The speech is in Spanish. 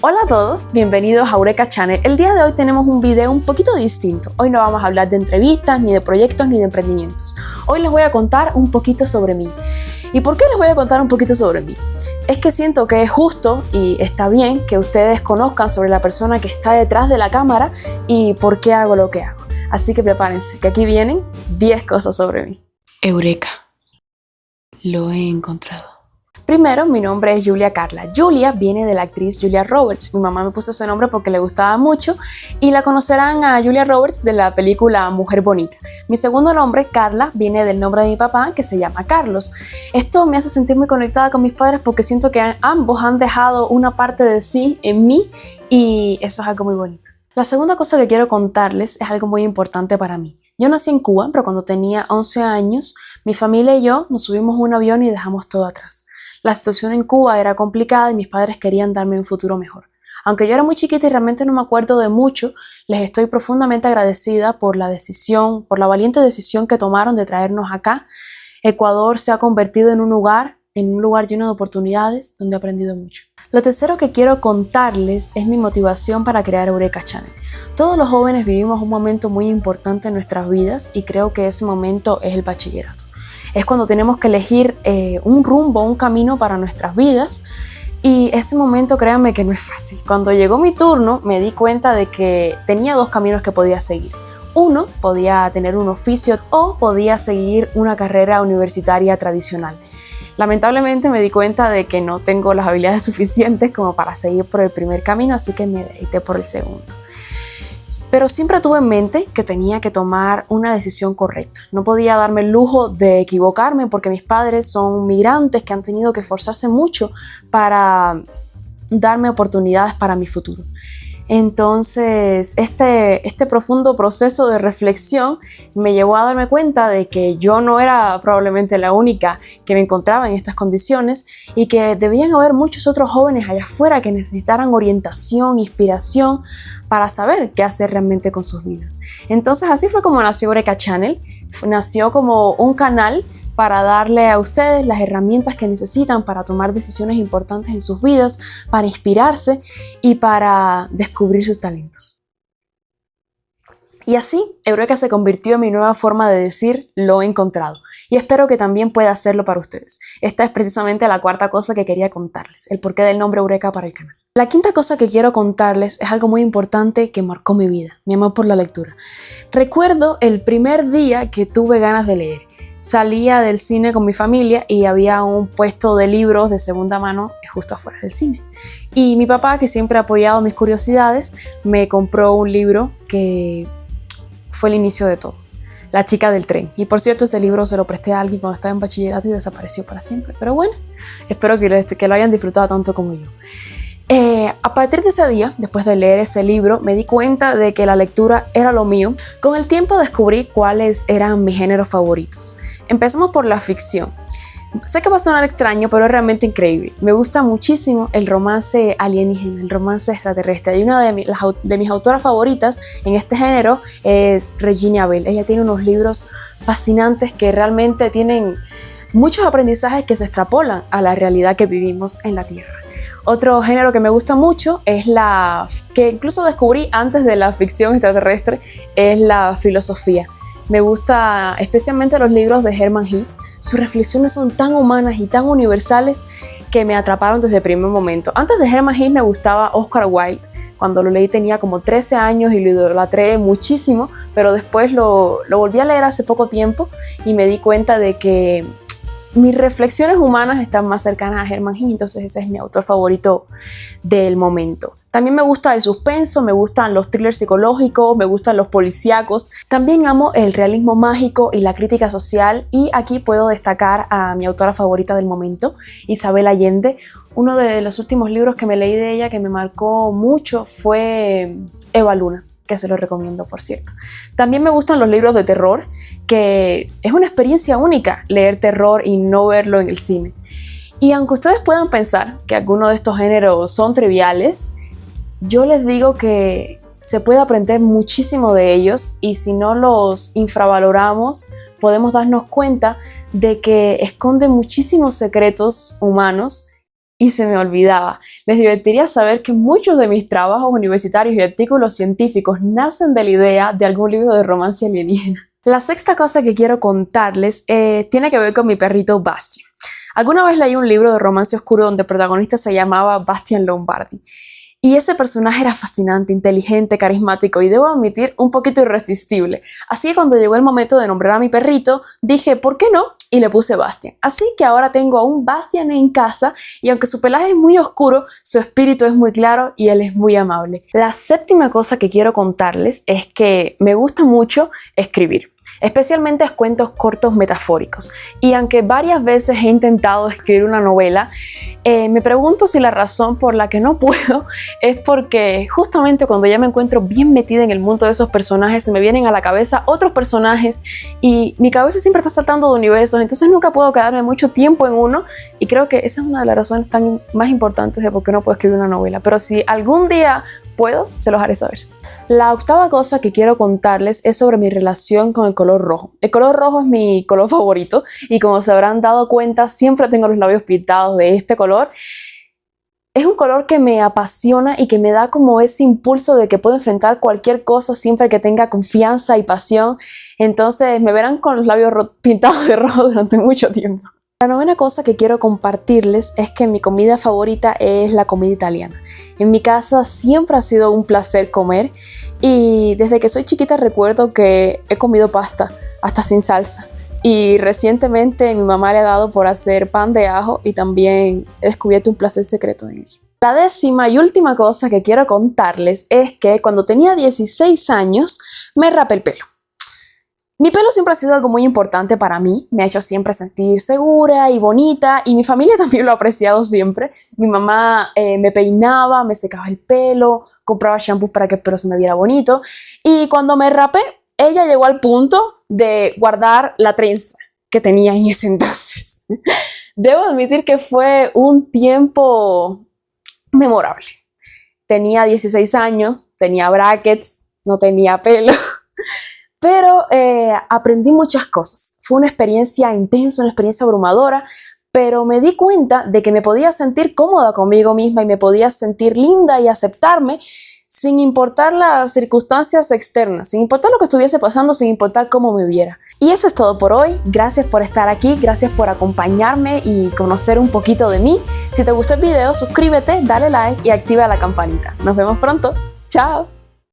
Hola a todos, bienvenidos a Eureka Channel. El día de hoy tenemos un video un poquito distinto. Hoy no vamos a hablar de entrevistas, ni de proyectos, ni de emprendimientos. Hoy les voy a contar un poquito sobre mí. ¿Y por qué les voy a contar un poquito sobre mí? Es que siento que es justo y está bien que ustedes conozcan sobre la persona que está detrás de la cámara y por qué hago lo que hago. Así que prepárense, que aquí vienen 10 cosas sobre mí. Eureka. Lo he encontrado. Primero, mi nombre es Julia Carla. Julia viene de la actriz Julia Roberts. Mi mamá me puso ese nombre porque le gustaba mucho y la conocerán a Julia Roberts de la película Mujer Bonita. Mi segundo nombre, Carla, viene del nombre de mi papá, que se llama Carlos. Esto me hace sentir muy conectada con mis padres porque siento que ambos han dejado una parte de sí en mí y eso es algo muy bonito. La segunda cosa que quiero contarles es algo muy importante para mí. Yo nací en Cuba, pero cuando tenía 11 años, mi familia y yo nos subimos a un avión y dejamos todo atrás. La situación en Cuba era complicada y mis padres querían darme un futuro mejor. Aunque yo era muy chiquita y realmente no me acuerdo de mucho, les estoy profundamente agradecida por la valiente decisión que tomaron de traernos acá. Ecuador se ha convertido en un lugar lleno de oportunidades donde he aprendido mucho. Lo tercero que quiero contarles es mi motivación para crear Eureka Channel. Todos los jóvenes vivimos un momento muy importante en nuestras vidas y creo que ese momento es el bachillerato. Es cuando tenemos que elegir un rumbo, un camino para nuestras vidas y ese momento, créanme que no es fácil. Cuando llegó mi turno me di cuenta de que tenía dos caminos que podía seguir. Uno, podía tener un oficio o podía seguir una carrera universitaria tradicional. Lamentablemente me di cuenta de que no tengo las habilidades suficientes como para seguir por el primer camino, así que me decidí por el segundo. Pero siempre tuve en mente que tenía que tomar una decisión correcta. No podía darme el lujo de equivocarme porque mis padres son migrantes que han tenido que esforzarse mucho para darme oportunidades para mi futuro. Entonces, este profundo proceso de reflexión me llevó a darme cuenta de que yo no era probablemente la única que me encontraba en estas condiciones y que debían haber muchos otros jóvenes allá afuera que necesitaran orientación, inspiración, para saber qué hacer realmente con sus vidas. Entonces así fue como nació Eureka Channel. Nació como un canal para darle a ustedes las herramientas que necesitan para tomar decisiones importantes en sus vidas, para inspirarse y para descubrir sus talentos. Y así, Eureka se convirtió en mi nueva forma de decir lo he encontrado. Y espero que también pueda hacerlo para ustedes. Esta es precisamente la cuarta cosa que quería contarles, el porqué del nombre Eureka para el canal. La quinta cosa que quiero contarles es algo muy importante que marcó mi vida, mi amor por la lectura. Recuerdo el primer día que tuve ganas de leer. Salía del cine con mi familia y había un puesto de libros de segunda mano justo afuera del cine. Y mi papá, que siempre ha apoyado mis curiosidades, me compró un libro que fue el inicio de todo. La chica del tren. Y por cierto, ese libro se lo presté a alguien cuando estaba en bachillerato y desapareció para siempre. Pero bueno, espero que lo hayan disfrutado tanto como yo. A partir de ese día, después de leer ese libro, me di cuenta de que la lectura era lo mío. Con el tiempo descubrí cuáles eran mis géneros favoritos. Empezamos por la ficción. Sé que va a sonar extraño, pero es realmente increíble. Me gusta muchísimo el romance alienígena, el romance extraterrestre. Y una de mis autoras favoritas en este género es Regina Bell. Ella tiene unos libros fascinantes que realmente tienen muchos aprendizajes que se extrapolan a la realidad que vivimos en la Tierra. Otro género que me gusta mucho es que incluso descubrí antes de la ficción extraterrestre, es la filosofía. Me gusta especialmente los libros de Hermann Hesse. Sus reflexiones son tan humanas y tan universales que me atraparon desde el primer momento. Antes de Hermann Hesse me gustaba Oscar Wilde. Cuando lo leí tenía como 13 años y lo idolatré muchísimo, pero después lo volví a leer hace poco tiempo y me di cuenta de que mis reflexiones humanas están más cercanas a Hermann Hesse, entonces ese es mi autor favorito del momento. También me gusta el suspenso, me gustan los thrillers psicológicos, me gustan los policíacos. También amo el realismo mágico y la crítica social y aquí puedo destacar a mi autora favorita del momento, Isabel Allende. Uno de los últimos libros que me leí de ella que me marcó mucho fue Eva Luna, que se lo recomiendo, por cierto. También me gustan los libros de terror, que es una experiencia única leer terror y no verlo en el cine. Y aunque ustedes puedan pensar que algunos de estos géneros son triviales, yo les digo que se puede aprender muchísimo de ellos y si no los infravaloramos, podemos darnos cuenta de que esconden muchísimos secretos humanos y se me olvidaba. Les divertiría saber que muchos de mis trabajos universitarios y artículos científicos nacen de la idea de algún libro de romance alienígena. La sexta cosa que quiero contarles tiene que ver con mi perrito Bastian. Alguna vez leí un libro de romance oscuro donde el protagonista se llamaba Bastian Lombardi. Y ese personaje era fascinante, inteligente, carismático y debo admitir un poquito irresistible. Así que cuando llegó el momento de nombrar a mi perrito, dije ¿por qué no? Y le puse Bastian. Así que ahora tengo a un Bastian en casa y aunque su pelaje es muy oscuro, su espíritu es muy claro y él es muy amable. La séptima cosa que quiero contarles es que me gusta mucho escribir. Especialmente cuentos cortos metafóricos. Y aunque varias veces he intentado escribir una novela, me pregunto si la razón por la que no puedo es porque justamente cuando ya me encuentro bien metida en el mundo de esos personajes, se me vienen a la cabeza otros personajes y mi cabeza siempre está saltando de universos, entonces nunca puedo quedarme mucho tiempo en uno y creo que esa es una de las razones más importantes de por qué no puedo escribir una novela. Pero si algún día puedo, se los haré saber. La octava cosa que quiero contarles es sobre mi relación con el color rojo. El color rojo es mi color favorito y como se habrán dado cuenta, siempre tengo los labios pintados de este color. Es un color que me apasiona y que me da como ese impulso de que puedo enfrentar cualquier cosa siempre que tenga confianza y pasión. Entonces me verán con los labios pintados de rojo durante mucho tiempo. La novena cosa que quiero compartirles es que mi comida favorita es la comida italiana. En mi casa siempre ha sido un placer comer y desde que soy chiquita recuerdo que he comido pasta, hasta sin salsa. Y recientemente mi mamá le ha dado por hacer pan de ajo y también he descubierto un placer secreto en él. La décima y última cosa que quiero contarles es que cuando tenía 16 años me rapé el pelo. Mi pelo siempre ha sido algo muy importante para mí, me ha hecho siempre sentir segura y bonita y mi familia también lo ha apreciado siempre. Mi mamá me peinaba, me secaba el pelo, compraba shampoo para que el pelo se me viera bonito y cuando me rapé, ella llegó al punto de guardar la trenza que tenía en ese entonces. Debo admitir que fue un tiempo memorable. Tenía 16 años, tenía brackets, no tenía pelo. Pero aprendí muchas cosas. Fue una experiencia intensa, una experiencia abrumadora, pero me di cuenta de que me podía sentir cómoda conmigo misma y me podía sentir linda y aceptarme sin importar las circunstancias externas, sin importar lo que estuviese pasando, sin importar cómo me viera. Y eso es todo por hoy. Gracias por estar aquí, gracias por acompañarme y conocer un poquito de mí. Si te gustó el video, suscríbete, dale like y activa la campanita. Nos vemos pronto. ¡Chao!